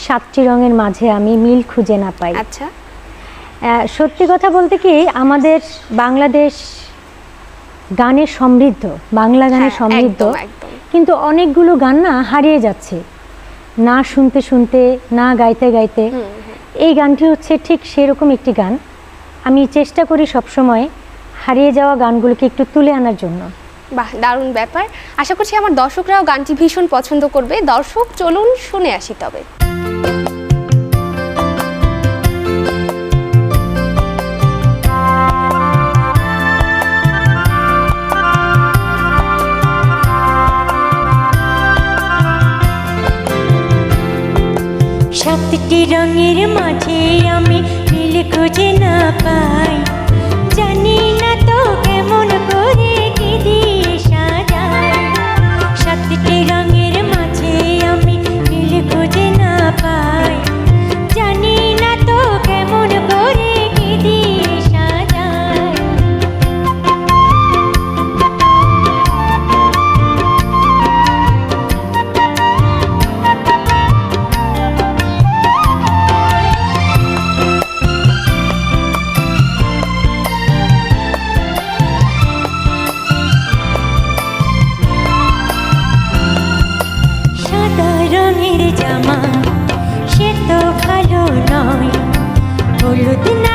সাতটি রঙের মাঝে আমি মিল খুঁজে না পাই। আচ্ছা, সত্যি কথা বলতে কি, আমাদের বাংলাদেশ গানে সমৃদ্ধ, বাংলা গানে হ্যাঁ, সমৃদ্ধ, একদম, একদম। কিন্তু অনেকগুলো গান না হারিয়ে যাচ্ছে, না শুনতে শুনতে, না গাইতে গাইতে। এই গানটি হচ্ছে ঠিক সেরকম একটি গান। আমি চেষ্টা করি সবসময় হারিয়ে যাওয়া গানগুলোকে একটু তুলে আনার জন্য। বাহ, দারুণ ব্যাপার। আশা করছি আমার দর্শকরাও গানটি ভীষণ পছন্দ করবে। দর্শক, চলুন শুনে আসি তবে। সাতটি রঙের মাঝে আমি মিল খুঁজে না পাই, জানি না তো কেমন করে কি দিয়ে সাজাই। সাতটি রঙের মাঝে আমি মিল খুঁজে না পাই, জানি না তো কেমন করে কি দিয়ে সাজাই। সাদা রঙের জামা সে তো ভালো নয়, হলুদ না